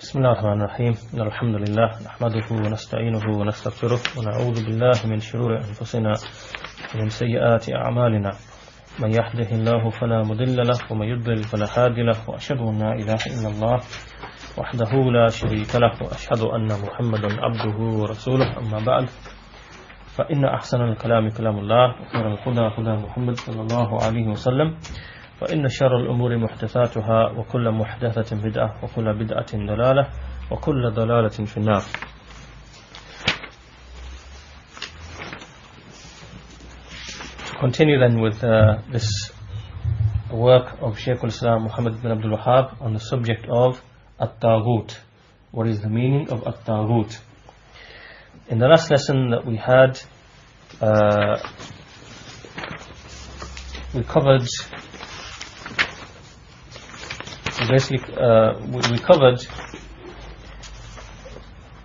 بسم الله الرحمن الرحيم إن الحمد لله نحمده ونستعينه ونستغفره ونعوذ بالله من شرور أنفسنا ومن سيئات أعمالنا من يهده الله فلا مضل له ومن يضلل فلا هادي له وأشهد أن لا إله إلا الله وحده لا شريك له وأشهد أن محمدا عبده ورسوله أما بعد فإن أحسن الكلام كلام الله وخير الهدى هدى محمد صلى الله عليه وسلم وإن شر الأمور محدثاتها وكل محدثة بدعة وكل بدعة ضلالة وكل ضلالة في النار. To continue then with this work of Shaykh al-Islam Muhammed Ibn Abdul Wahaab on the subject of At-Taghut. What is the meaning of At-Taghut? In the last lesson that we had, we covered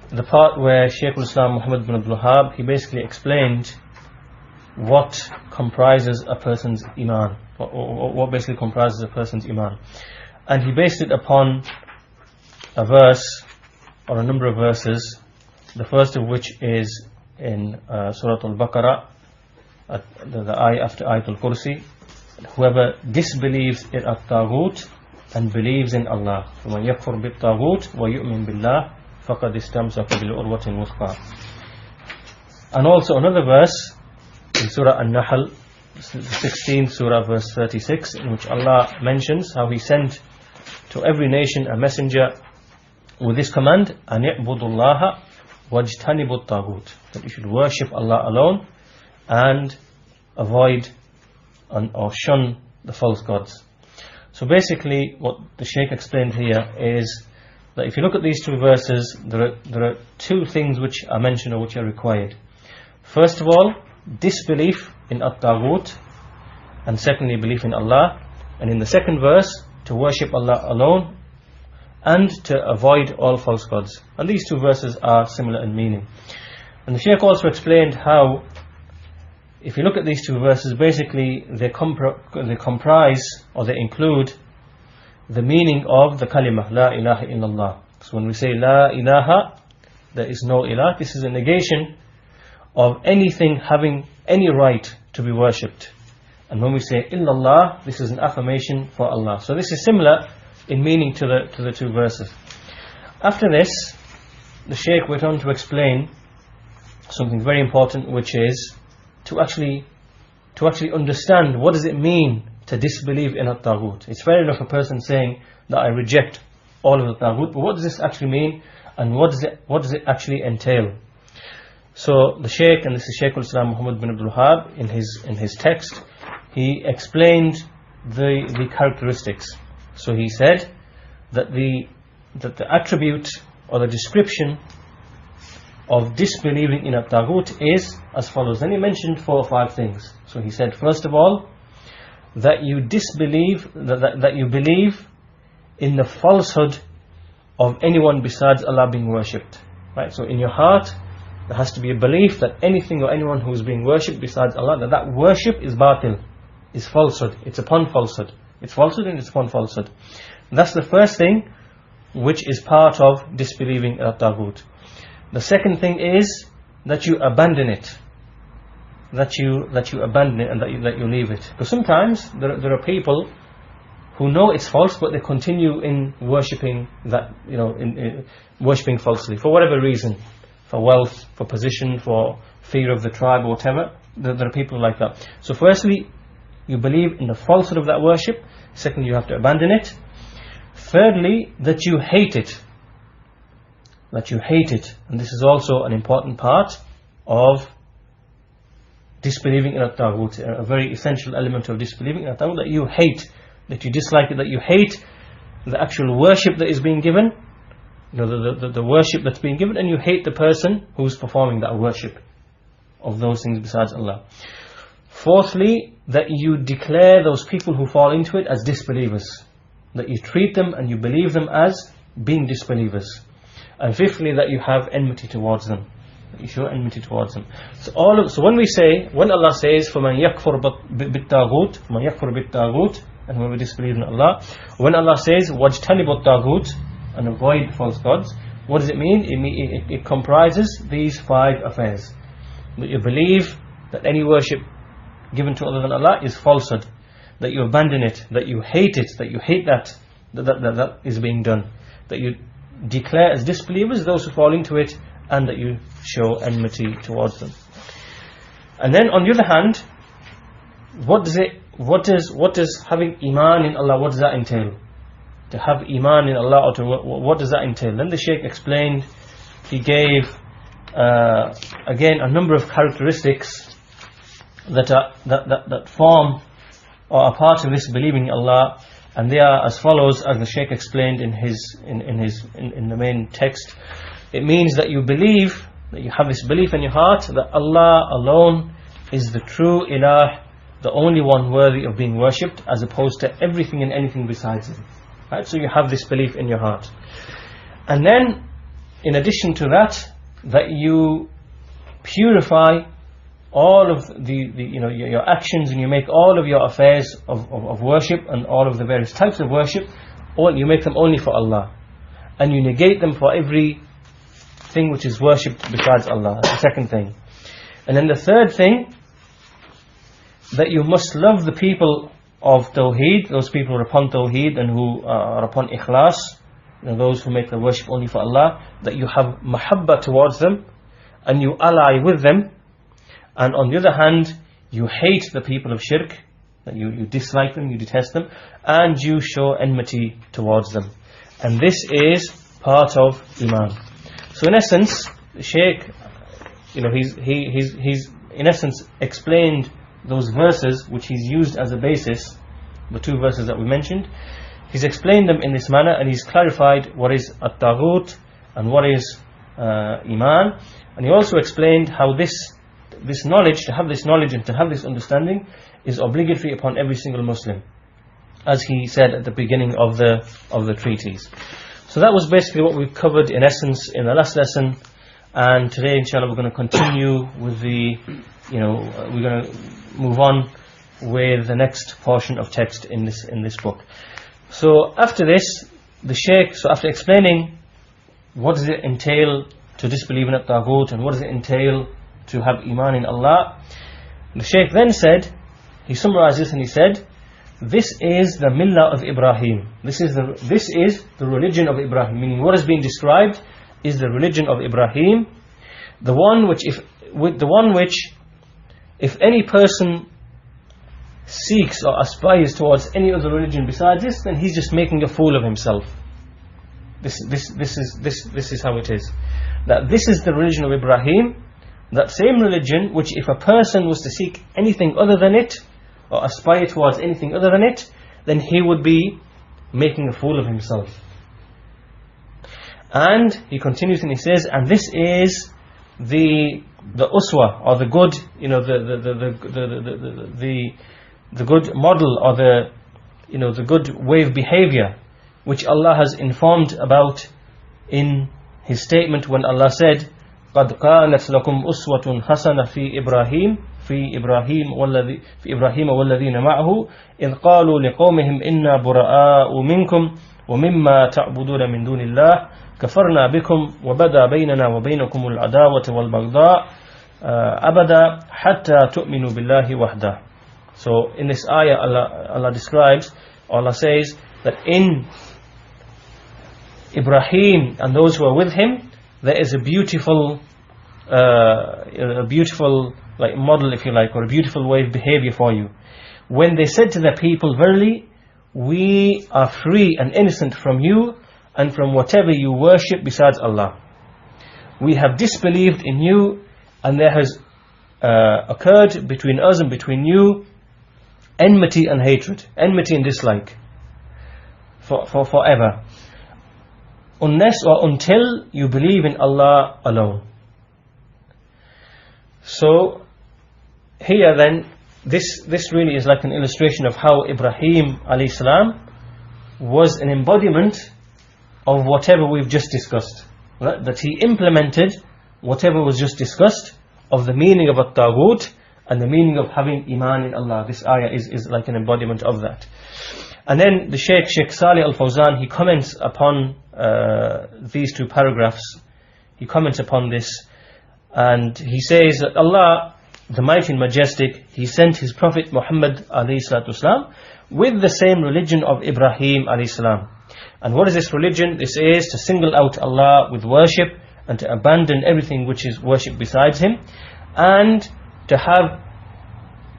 the part where Shaykh al-Islam Muhammad Ibn Abdul Wahaab, he basically explained what comprises a person's iman, what basically comprises a person's iman, and he based it upon a verse or a number of verses, the first of which is in Surah Al-Baqarah, the ayah after Ayatul Kursi: whoever disbelieves in At-Taghut and believes in Allah, فَمَنْ يَكْفُرْ بِالطَّاغُوتِ وَيُؤْمِنْ بِاللَّهِ فَقَدْ اسْتَمْسَكَ بِالْعُرْوَةِ الْوُثْقَى. And also another verse in Surah An-Nahl, 16th Surah, verse 36, in which Allah mentions how He sent to every nation a messenger with this command: أَنْ يَعْبُدُوا اللَّهَ وَاجْتَنِبُوا الطَّاغُوتِ, that you should worship Allah alone and avoid or shun the false gods. So basically what the Shaykh explained here is that if you look at these two verses, there are two things which are mentioned or which are required. First of all, disbelief in At-Taghut, and secondly, belief in Allah. And in the second verse, to worship Allah alone and to avoid all false gods. And these two verses are similar in meaning. And the Shaykh also explained how, if you look at these two verses, basically they comprise or they include the meaning of the kalimah La ilaha illallah. So when we say La ilaha, there is no ilah, this is a negation of anything having any right to be worshipped. And when we say illallah, this is an affirmation for Allah. So this is similar in meaning to the two verses. After this, the Shaykh went on to explain something very important, which is to actually understand what does it mean to disbelieve in At-Taghut. It's fair enough a person saying that I reject all of the Taghut, but what does this actually mean, and what does it actually entail? So the Shaykh, and this is Shaykh al-Islam Muhammad Ibn Abdul Wahaab, in his text, he explained the characteristics. So he said that the attribute or the description of disbelieving in At-Taghut is as follows. Then he mentioned 4 or 5 things. So he said, first of all, that you disbelieve, that you believe in the falsehood of anyone besides Allah being worshipped. Right? So in your heart, there has to be a belief that anything or anyone who is being worshipped besides Allah, that worship is batil, is falsehood. It's upon falsehood. It's falsehood and it's upon falsehood. That's the first thing which is part of disbelieving in At-Taghut. The second thing is that you abandon it, that you abandon it, and that you leave it. Because sometimes there are people who know it's false, but they continue in worshipping that, in worshipping falsely for whatever reason, for wealth, for position, for fear of the tribe, or whatever. There are people like that. So firstly, you believe in the falsehood of that worship. Secondly, you have to abandon it. Thirdly, that you hate it. That you hate it. And this is also an important part of disbelieving in At-Taghut, a very essential element of disbelieving in At-Taghut, that you hate, that you dislike it, that you hate the actual worship that is being given, the worship that's being given, and you hate the person who's performing that worship of those things besides Allah. Fourthly, that you declare those people who fall into it as disbelievers, that you treat them and you believe them as being disbelievers. And fifthly, that you have enmity towards them. That you show enmity towards them. So when Allah says, فَمَنْ يَكْفُرْ بِالطَّاغُوتِ and when we disbelieve in Allah, when Allah says, وَاجْتَنِبُوا الطَّاغُوتِ and avoid false gods. What does it mean? It comprises these 5 affairs. That you believe that any worship given to other than Allah is falsehood, that you abandon it, that you hate it, that you hate that is being done, that you declare as disbelievers those who fall into it, and that you show enmity towards them. And then on the other hand, what does having iman in Allah, what does that entail? To have iman in Allah, or what does that entail? Then the Shaykh explained, he gave again a number of characteristics that form or are part of this believing in Allah, and they are as follows, as the Shaykh explained in the main text. It means that you believe, that you have this belief in your heart that Allah alone is the true ilah, the only one worthy of being worshipped, as opposed to everything and anything besides Him. Right? So you have this belief in your heart. And then, in addition to that, that you purify all of your actions, and you make all of your affairs of worship and all of the various types of worship, you make them only for Allah, and you negate them for every thing which is worshipped besides Allah. That's the second thing. And then the third thing, that you must love the people of Tawheed, those people who are upon Tawheed and who are upon Ikhlas, those who make the worship only for Allah, that you have mahabba towards them and you ally with them. And on the other hand, you hate the people of shirk, that you dislike them, you detest them, and you show enmity towards them. And this is part of iman. So in essence, the Shaykh, he's in essence explained those verses which he's used as a basis, the 2 verses that we mentioned. He's explained them in this manner, and he's clarified what is at-taghut and what is iman. And he also explained how this knowledge, to have this knowledge and to have this understanding, is obligatory upon every single Muslim, as he said at the beginning of the treatise. So that was basically what we've covered in essence in the last lesson. And today, inshallah, we're going to continue with we're going to move on with the next portion of text in this book. So after this, the Shaykh, after explaining what does it entail to disbelieve in at-taghut and what does it entail to have iman in Allah, the Shaykh then said, he summarized this and he said, this is the millah of Ibrahim. This is the religion of Ibrahim. Meaning, what is being described is the religion of Ibrahim, the one which if any person seeks or aspires towards any other religion besides this, then he's just making a fool of himself. This is how it is. That this is the religion of Ibrahim, that same religion which if a person was to seek anything other than it, or aspire towards anything other than it, then he would be making a fool of himself. And he continues and he says, and this is the uswa, or the good, the good model, or the good way of behavior, which Allah has informed about in His statement when Allah said, قَدْ كَانَتْ لَكُمْ أُسْوَةٌ حَسَنَةٌ في إبراهيم والذين معه إذ قالوا لقومهم إنا براء منكم ومما تعبدون من دون الله كفرنا بكم وبدا بيننا وبينكم العداوة والبغضاء أبدا حتى تؤمنوا بالله وحده. So in this ayah, Allah describes, Allah says that in Ibrahim and those who are with him, there is a beautiful like model, if you like, or a beautiful way of behavior for you. When they said to their people, verily, we are free and innocent from you and from whatever you worship besides Allah. We have disbelieved in you, and there has occurred between us and between you enmity and hatred, enmity and dislike for forever, unless or until you believe in Allah alone. So here then, this really is like an illustration of how Ibrahim alayhi salam was an embodiment of whatever we've just discussed, right? That he implemented whatever was just discussed of the meaning of at-taghut and the meaning of having iman in Allah. This ayah is like an embodiment of that. And then the Shaykh Salih al-Fawzaan, he comments upon these two paragraphs, he comments upon this, and he says that Allah, the Mighty and Majestic, He sent His Prophet Muhammad ﷺ with the same religion of Ibrahim ﷺ. And what is this religion? This is to single out Allah with worship and to abandon everything which is worship besides Him, and to have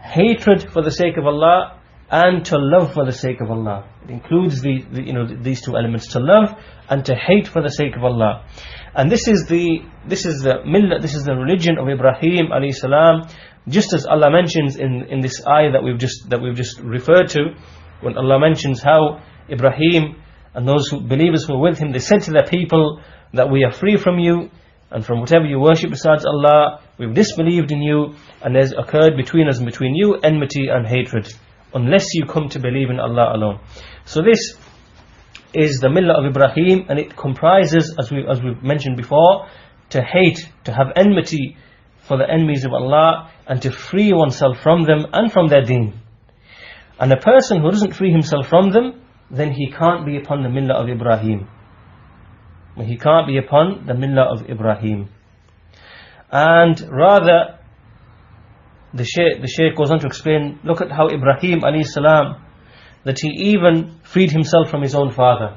hatred for the sake of Allah and to love for the sake of Allah. It includes these two elements, to love and to hate for the sake of Allah. And this is the millah, this is the religion of Ibrahim alayhi salam, just as Allah mentions in this ayah that we've just referred to, when Allah mentions how Ibrahim and those believers who were with him, they said to their people that we are free from you and from whatever you worship besides Allah. We've disbelieved in you, and there's occurred between us and between you enmity and hatred, unless you come to believe in Allah alone. So this is the millah of Ibrahim, and it comprises, as we've mentioned before, to hate, to have enmity for the enemies of Allah, and to free oneself from them and from their deen. And a person who doesn't free himself from them, then he can't be upon the millah of Ibrahim. He can't be upon the millah of Ibrahim. And rather, the Shaykh goes on to explain, look at how Ibrahim alayhi salam, that he even freed himself from his own father.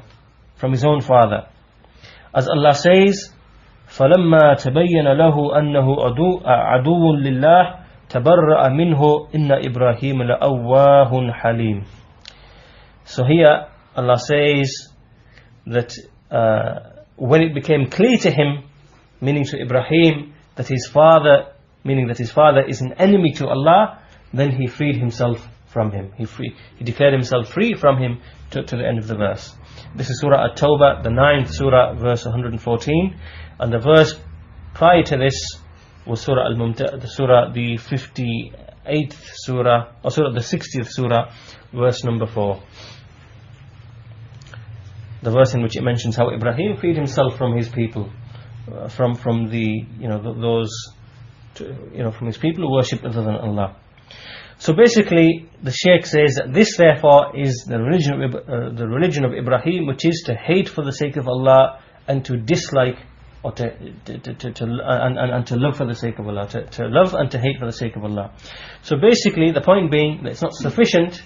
As Allah says, فَلَمَّا تَبَيَّنَ لَهُ أَنَّهُ عَدُوٌ لِلَّهِ تَبَرَّأَ مِنْهُ إِنَّ إِبْرَاهِيمَ لَأَوَّاهٌ حَلِيمٌ. So here Allah says that when it became clear to him, meaning to Ibrahim, that his father is an enemy to Allah, then he freed himself from him. He declared himself free from him to the end of the verse. This is Surah At-Tawbah, the 9th Surah, verse 114, and the verse prior to this was Surah Al-Mumtah, the 58th Surah, or Surah the 60th Surah, verse number 4. The verse in which it mentions how Ibrahim freed himself from his people, from from his people who worship other than Allah. So basically, the Shaykh says that this therefore is the religion of Ibrahim, which is to hate for the sake of Allah and to dislike, or to love for the sake of Allah, to love and to hate for the sake of Allah. So basically, the point being that it's not sufficient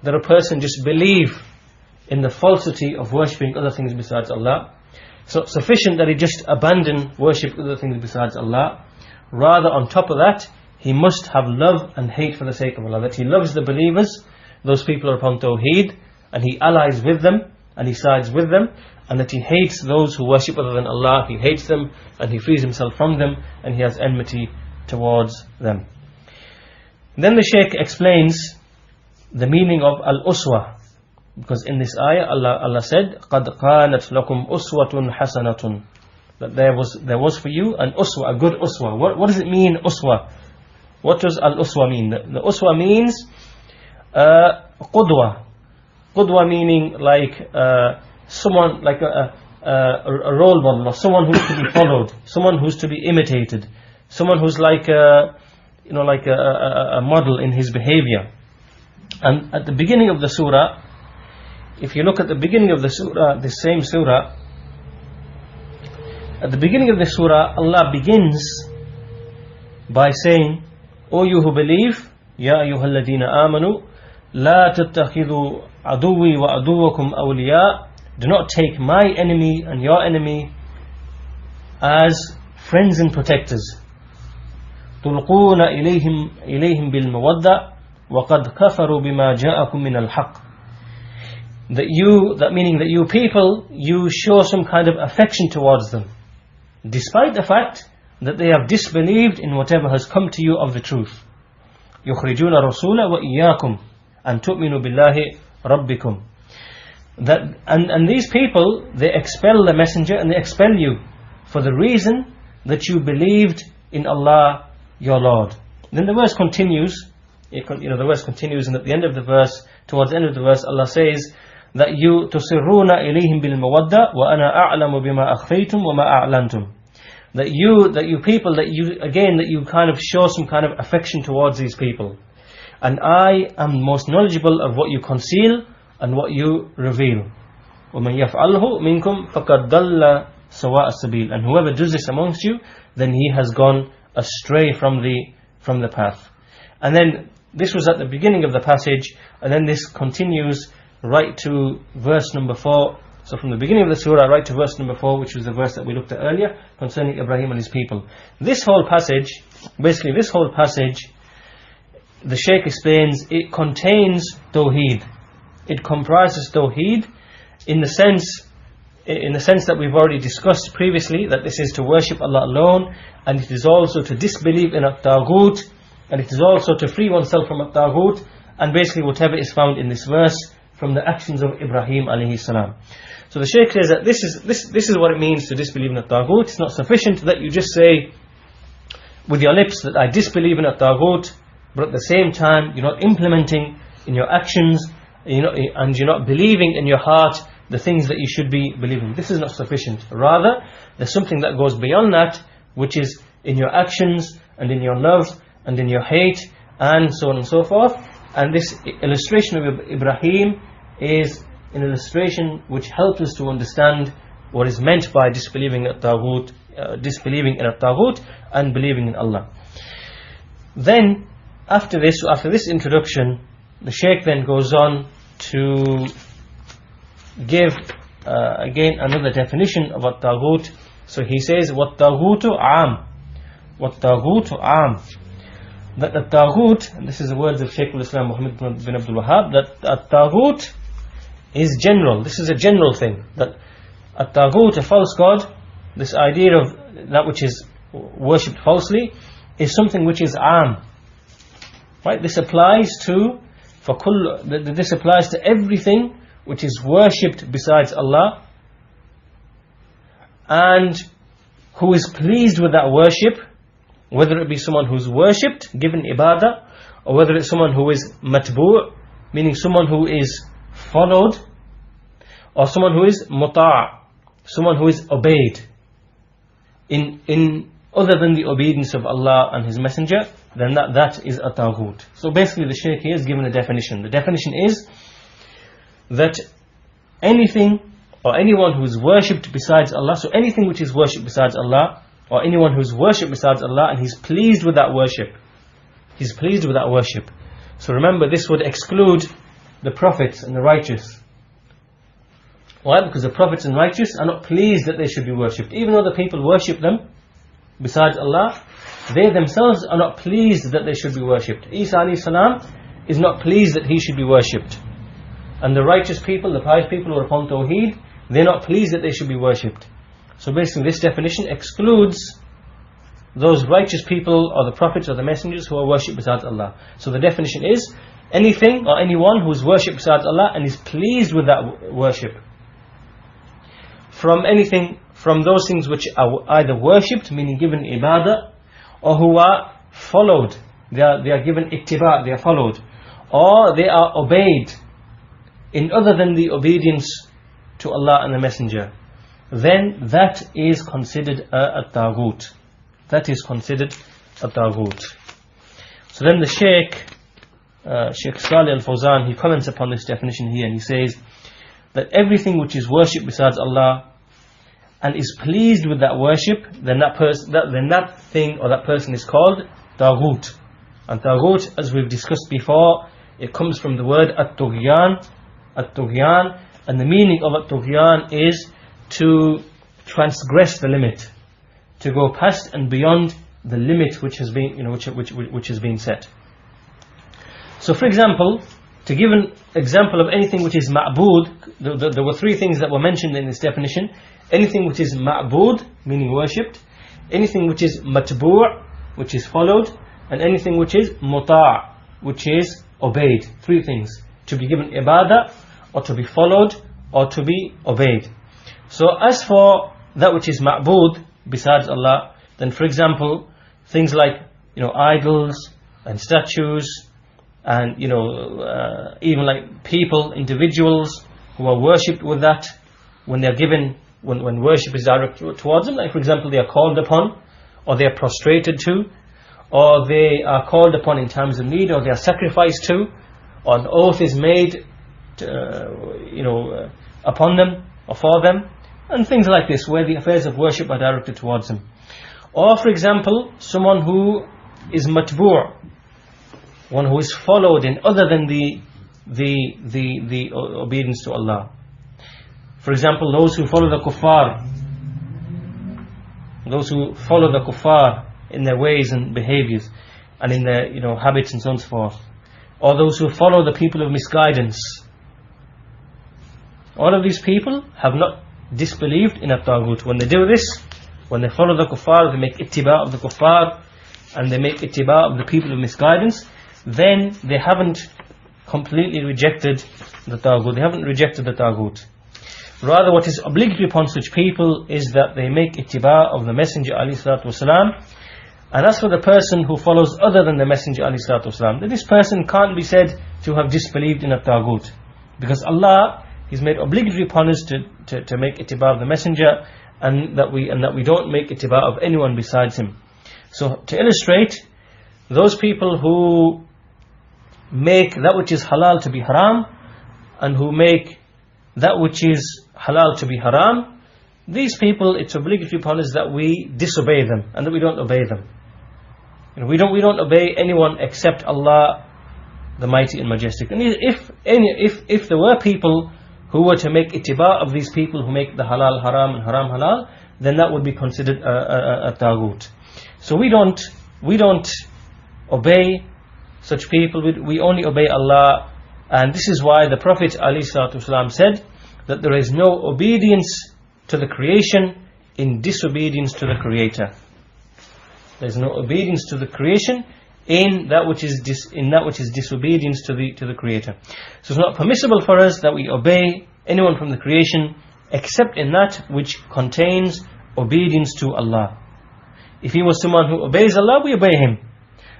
that a person just believe in the falsity of worshipping other things besides Allah. So it's sufficient that he just abandon worship other things besides Allah. Rather, on top of that, he must have love and hate for the sake of Allah. That he loves the believers, those people are upon Tawheed, and he allies with them, and he sides with them, and that he hates those who worship other than Allah. He hates them, and he frees himself from them, and he has enmity towards them. Then the Shaykh explains the meaning of al-uswa, because in this ayah Allah said, قَدْ قَانَتْ لَكُمْ أُسْوَةٌ حَسَنَةٌ, that there was for you an uswa, a good uswa. What does it mean, uswa? What does al-uswa mean? The uswa means qudwa. Qudwa meaning like someone, like a role model, or someone who's to be followed, someone who's to be imitated, someone who's like a model in his behavior. And at the beginning of the surah, if you look at the beginning of the surah, this same surah, at the beginning of the surah, Allah begins by saying, O you who believe, Ya ayyuhalladhina amanu, La tattakhidhu aduwi wa aduwakum awliya, do not take my enemy and your enemy as friends and protectors. Tulquna ilayhim bil mawadda, wa qad kafaru bima ja'akum min al haqq. That meaning that you people, you show some kind of affection towards them, despite the fact that they have disbelieved in whatever has come to you of the truth. يُخْرِجُونَ الرَّسُولَ وَإِيَّاكُمْ أَن تُؤْمِنُوا بِاللَّهِ رَبِّكُمْ. And these people, they expel the messenger and they expel you for the reason that you believed in Allah, your Lord. Then the verse continues. The verse continues, and at the end of the verse, towards the end of the verse, Allah says that you تُصِرُّونَ إِلَيْهِمْ بِالْمَوَدَّةِ وَأَنَا أَعْلَمُ بِمَا أَخْفَيْتُمْ وَمَا أَعْلَنْتُمْ. That you people, that you kind of show some kind of affection towards these people, and I am most knowledgeable of what you conceal and what you reveal. وَمَنْ يَفْعَلْهُ مِنْكُمْ فَقَدْ ضَلَّ سَوَاءَ السَّبِيلِ. And whoever does this amongst you, then he has gone astray from the path. And then this was at the beginning of the passage, and then this continues right to verse number 4. So from the beginning of the surah right to verse number 4, which was the verse that we looked at earlier concerning Ibrahim and his people. This whole passage, basically this whole passage, the Shaykh explains, it contains Tawheed. It comprises Tawheed in the sense that we've already discussed previously, that this is to worship Allah alone, and it is also to disbelieve in at-taghut, and it is also to free oneself from at-taghut, and basically whatever is found in this verse from the actions of Ibrahim alayhi salam. So the Shaykh says that this is what it means to disbelieve in at-taghut. It's not sufficient that you just say with your lips that I disbelieve in at-taghut, but at the same time you're not implementing in your actions, and you're not believing in your heart the things that you should be believing. This is not sufficient. Rather, there's something that goes beyond that, which is in your actions and in your love and in your hate and so on and so forth. And this illustration of Ibrahim is an illustration which helps us to understand what is meant by disbelieving in at-taghut and believing in Allah. Then after this introduction, the Shaykh then goes on to give again another definition of at-taghut. So he says, وَالتَّاغُوتُ عَامٌ وَالتَّاغُوتُ عَامٌ. That at-taghut, and this is the words of Shaykh al-Islam Muhammed Ibn Abdul Wahaab, that at-taghut is general. This is a general thing. That at-taghut, a false god, this idea of that which is worshipped falsely, is something which is am. Right? This applies to everything which is worshipped besides Allah, and who is pleased with that worship, whether it be someone who's worshipped, given ibadah, or whether it's someone who is matbu', meaning someone who is followed, or someone who is muta', someone who is obeyed in other than the obedience of Allah and His Messenger, then that is a taghut. So basically the Shaykh here is given a definition. The definition is that anything or anyone who is worshipped besides Allah, so anything which is worshipped besides Allah, or anyone who is worshipped besides Allah and he's pleased with that worship, he's pleased with that worship. So remember, this would exclude the prophets and the righteous. Why? Because the prophets and righteous are not pleased that they should be worshipped. Even though the people worship them besides Allah, they themselves are not pleased that they should be worshipped. Isa alayhi salam is not pleased that he should be worshipped. And the righteous people, the pious people who are upon Tawheed, they're not pleased that they should be worshipped. So basically this definition excludes those righteous people or the prophets or the messengers who are worshipped besides Allah. So the definition is anything or anyone who is worshipped besides Allah and is pleased with that worship. From those things which are either worshipped, meaning given ibadah, or who are followed, they are given ittiba', they are followed, or they are obeyed in other than the obedience to Allah and the Messenger, then that is considered a taghut. That is considered a taghut. So then the Shaykh Salih al-Fawzaan, he comments upon this definition here, and he says that everything which is worshipped besides Allah and is pleased with that worship, then that thing or that person is called taghut. And taghut, as we've discussed before, it comes from the word at-tughyan, and the meaning of at-tughyan is to transgress the limit, to go past and beyond the limit which has been, which has been set. So, for example, to give an example of anything which is ma'bud, there were three things that were mentioned in this definition. Anything which is ma'bud, meaning worshipped, anything which is matbu', which is followed, and anything which is muta', which is obeyed. Three things: to be given ibadah, or to be followed, or to be obeyed. So as for that which is ma'bud besides Allah, then for example, things like idols and statues, and even like people, individuals who are worshipped with that, when they are given, when worship is directed towards them, like for example they are called upon, or they are prostrated to, or they are called upon in times of need, or they are sacrificed to, or an oath is made to, upon them or for them, and things like this, where the affairs of worship are directed towards them. Or for example, someone who is matbu', one who is followed in other than the obedience to Allah. For example, those who follow the kuffar, in their ways and behaviors, and in their habits and so on and so forth. Or those who follow the people of misguidance. All of these people have not disbelieved in a taghut. When they do this, when they follow the kuffar, they make ittiba of the kuffar, and they make ittiba of the people of misguidance, then they haven't completely rejected the taghut. They haven't rejected the taghut. Rather, what is obligatory upon such people is that they make ittiba of the Messenger ﷺ. And as for the person who follows other than the Messenger ﷺ, then this person can't be said to have disbelieved in a taghut, because Allah He's made obligatory upon us to make ittiba of the Messenger, and that we don't make ittiba of anyone besides him. So to illustrate, those people who make that which is halal to be haram, and who make that which is halal to be haram, these people, it's obligatory upon us that we disobey them and that we don't obey them. We don't obey anyone except Allah, the Mighty and Majestic. And if there were people who were to make ittiba of these people who make the halal haram and haram halal, then that would be considered a taghut. So we don't obey such people. We only obey Allah. And this is why the Prophet ﷺ said that there is no obedience to the creation in disobedience to the Creator. There is no obedience to the creation in that which is disobedience to the Creator. So it's not permissible for us that we obey anyone from the creation except in that which contains obedience to Allah. If he was someone who obeys Allah, we obey him.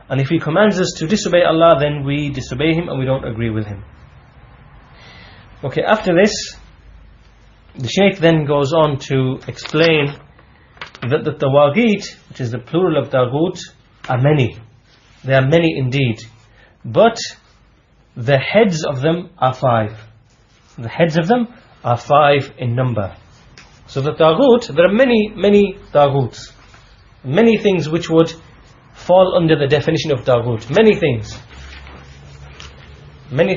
And if he commands us to disobey Allah, then we disobey him and we don't agree with him. Okay, after this, the Shaykh then goes on to explain that the tawaghit, which is the plural of taghut, are many. There are many indeed. But the heads of them are 5. The heads of them are 5 in number. So the taghut, there are many taghuts. Many things which would fall under the definition of taghut. Many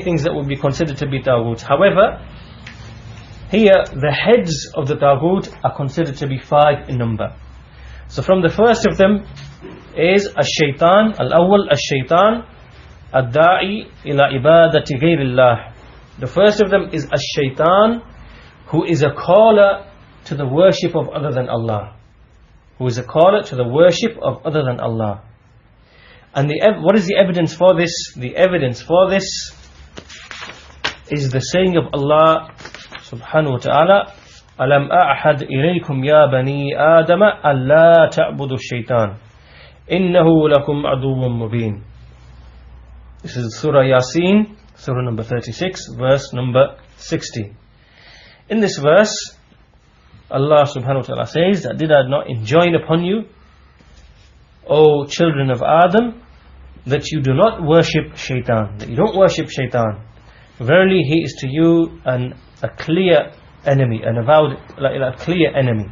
things that would be considered to be taghut. However, here the heads of the taghut are considered to be 5 in number. So from the first of them is ash-shaytan, al-awwal ash-shaytan ad-da'i ila ibadati ghayrillah. The first of them is ash-shaytan, who is a caller to the worship of other than Allah. Who is a caller to the worship of other than Allah. And what is the evidence for this? The evidence for this is the saying of Allah subhanahu wa ta'ala, Alam a'had ilaykum ya bani Adama alla ta'budu shaytan innahu lakum aduwwun mubin. This is Surah Yasin, Surah number 36, verse number 60. In this verse, Allah subhanahu wa ta'ala says that did I not enjoin upon you, O children of Adam, that you do not worship shaitan, that you don't worship shaitan. Verily he is to you a clear enemy, an avowed, a clear enemy.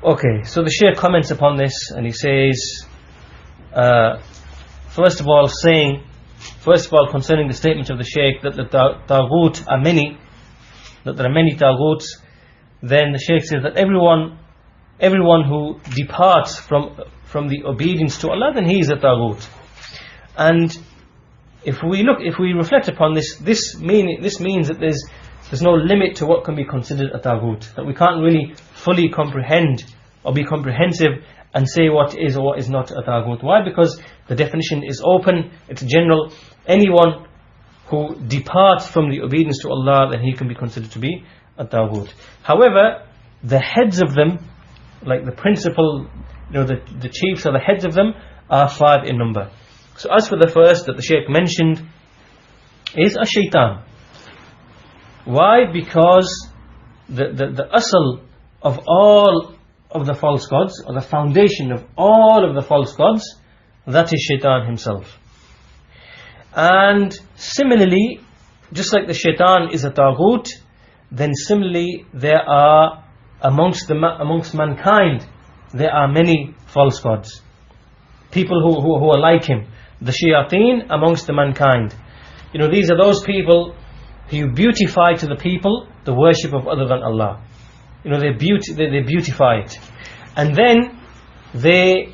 Okay, so the Shaykh comments upon this and he says, first of all concerning the statement of the Shaykh that the taghut are many, that there are many taghuts, then the Shaykh says that everyone who departs from the obedience to Allah, then he is a taghut. And if we reflect upon this, this means that there's no limit to what can be considered a taghut, that we can't really fully comprehend or be comprehensive and say what is or what is not a taghut. Why? Because the definition is open, it's general. Anyone who departs from the obedience to Allah, then he can be considered to be a taghut. However, the heads of them, like the principal, the chiefs or the heads of them, are 5 in number. So as for the first that the Shaykh mentioned is a shaitan. Why? Because the asl of all of the false gods, or the foundation of all of the false gods, that is shaitan himself. And similarly, just like the shaitan is a taghut, then similarly there are amongst mankind, there are many false gods. People who are like him. The shayateen amongst the mankind. These are those people who beautify to the people the worship of other than Allah. They beautify it. And then they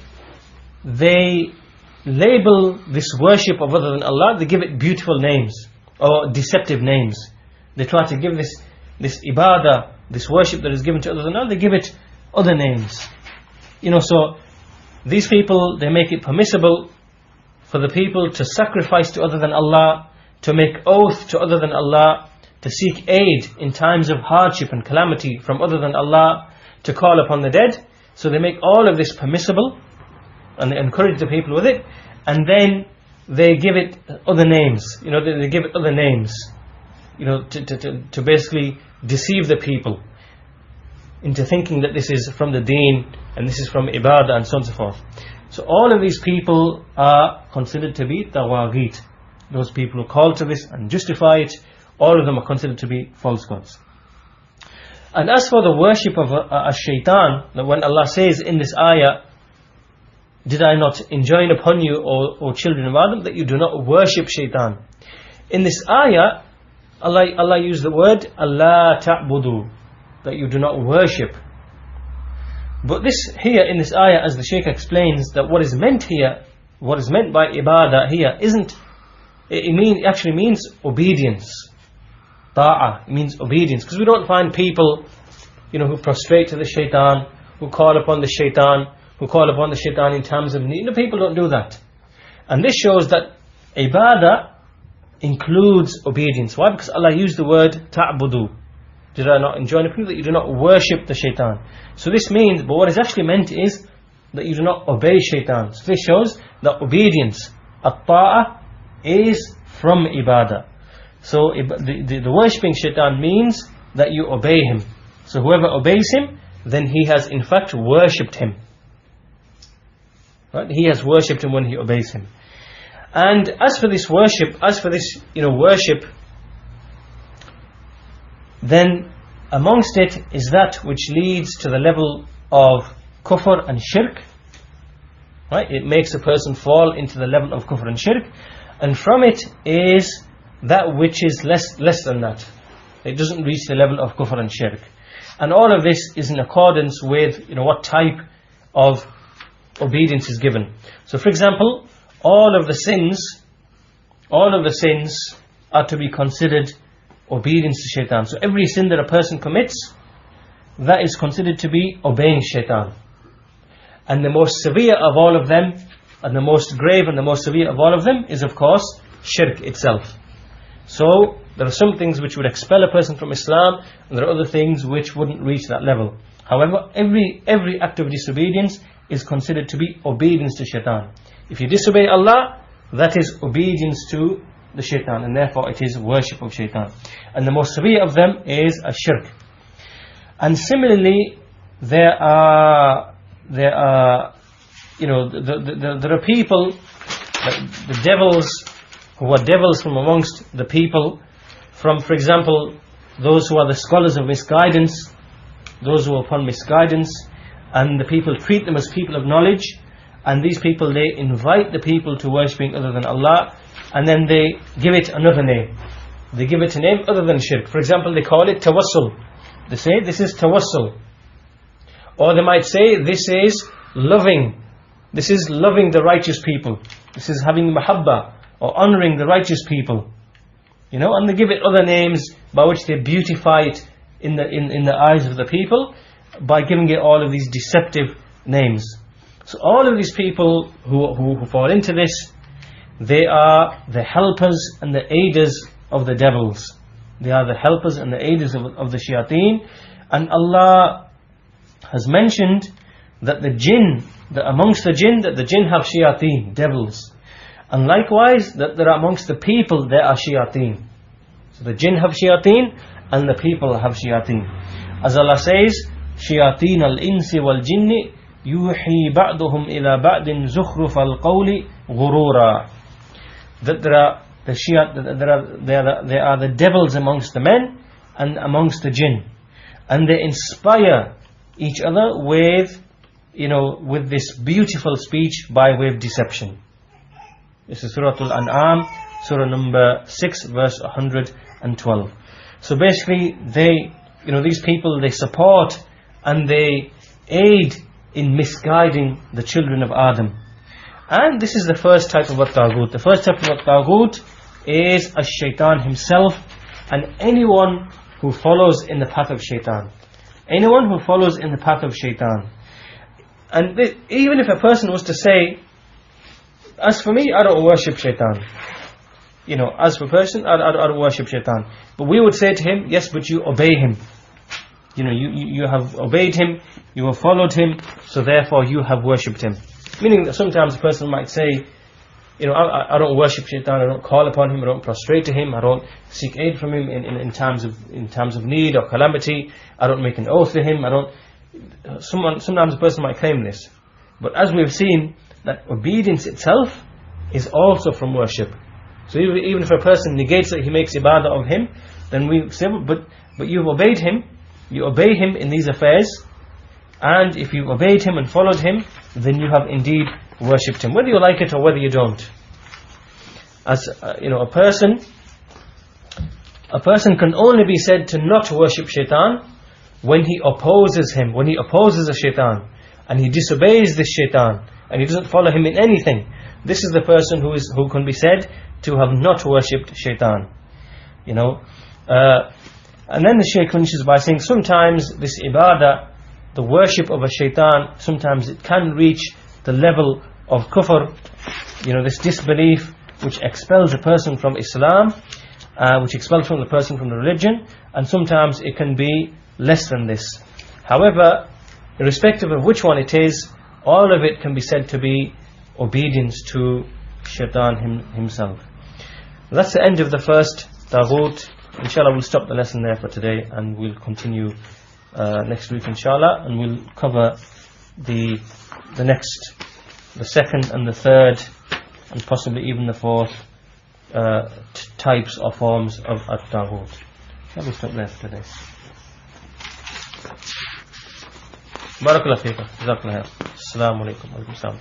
label this worship of other than Allah, they give it beautiful names or deceptive names. They try to give this ibadah, this worship that is given to other than Allah, they give it other names. So these people, they make it permissible for the people to sacrifice to other than Allah, to make oath to other than Allah, to seek aid in times of hardship and calamity from other than Allah, to call upon the dead. So they make all of this permissible and they encourage the people with it, and then they give it other names. They give it other names, to basically deceive the people into thinking that this is from the deen and this is from ibadah and so on and so forth. So all of these people are considered to be tawaghit. Those people who call to this and justify it, all of them are considered to be false gods. And as for the worship of a shaitan, that when Allah says in this ayah, did I not enjoin upon you, O children of Adam, that you do not worship shaitan? In this ayah, Allah used the word Allah ta'budu, that you do not worship. But this here in this ayah, as the Shaykh explains, that what is meant here, what is meant by ibadah here, it actually means obedience. Ta'ah, it means obedience. Because we don't find people, who prostrate to the shaitan, who call upon the shaitan, in times of need. People don't do that. And this shows that ibadah includes obedience. Why? Because Allah used the word ta'budu. Did I not enjoin upon you that you do not worship the shaitan? So this means, but what is actually meant is that you do not obey shaitan. So this shows that obedience, at-ta'ah, is from ibadah. So the worshipping shaitan means that you obey him. So whoever obeys him, then he has in fact worshipped him. Right? He has worshipped him when he obeys him. And as for this worship, worship, then amongst it is that which leads to the level of kufr and shirk. Right? It makes a person fall into the level of kufr and shirk. And from it is that which is less than that. It doesn't reach the level of kufr and shirk. And all of this is in accordance with what type of obedience is given. So for example, all of the sins are to be considered obedience to shaitan. So every sin that a person commits, that is considered to be obeying shaitan. And the most severe of all of them, and the most grave and the most severe of all of them, is of course shirk itself. So there are some things which would expel a person from Islam, and there are other things which wouldn't reach that level. However, every act of disobedience is considered to be obedience to shaitan. If you disobey Allah, that is obedience to the shaitan, and therefore it is worship of shaitan. And the most severe of them is a shirk. And similarly, there are people, the devils, who are devils from amongst the people, from, for example, those who are the scholars of misguidance, those who are upon misguidance, and the people treat them as people of knowledge, and these people, they invite the people to worshipping other than Allah, and then they give it another name. They give it a name other than shirk. For example, they call it tawassul. They say this is tawassul. Or they might say this is loving the righteous people. This is having mahabbah, or honouring the righteous people. And they give it other names by which they beautify it in the eyes of the people, by giving it all of these deceptive names. So all of these people who fall into this, they are the helpers and the aiders of the devils. They are the helpers and the aiders of the shayateen. And Allah has mentioned that amongst the jinn have shayateen, devils. And likewise, that there are amongst the people there are shayateen. So the jinn have shayateen and the people have shayateen. As Allah says, shayateen al-insi wal-jinni yuhi ba'duhum ila ba'din zukhruf al-qawli ghurura. That there are the Shia, there are the devils amongst the men and amongst the jinn, and they inspire each other with, with this beautiful speech by way of deception. This is Surah Al-An'am, Surah number 6, verse 112. So basically, these people, they support and they aid in misguiding the children of Adam. And this is the first type of a taghut. The first type of a taghut is a shaitan himself, and anyone who follows in the path of shaitan. Anyone who follows in the path of shaitan. And even if a person was to say, as for me, I don't worship shaitan. As for a person, I don't worship shaitan. But we would say to him, yes, but you obey him. You have obeyed him, you have followed him, so therefore you have worshipped him. Meaning that sometimes a person might say, I don't worship shaitan, I don't call upon him, I don't prostrate to him, I don't seek aid from him in times of need or calamity, I don't make an oath to him, sometimes a person might claim this. But as we've seen, that obedience itself is also from worship. So even if a person negates that he makes ibadah of him, then we say, but you've obeyed him, you obey him in these affairs, and if you've obeyed him and followed him, then you have indeed worshipped him, whether you like it or whether you don't. As a person can only be said to not worship shaitan when he opposes him, when he opposes a shaitan, and he disobeys this shaitan, and he doesn't follow him in anything. This is the person who can be said to have not worshipped shaitan. And then the Shaykh finishes by saying, sometimes this ibadah, the worship of a shaitan, sometimes it can reach the level of kufr, this disbelief which expels a person from Islam, which expels from the person from the religion, and sometimes it can be less than this. However, irrespective of which one it is, all of it can be said to be obedience to shaitan himself. That's the end of the first taghut. Inshallah, we'll stop the lesson there for today, and we'll continue next week, inshallah, and we'll cover the second and the third, and possibly even the fourth types or forms of at-taghut. Shall we stop there for today? Barakallahu feekum. Jazakallahu khair. Assalamu alaikum wa rahmatullahi.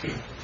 Thank you.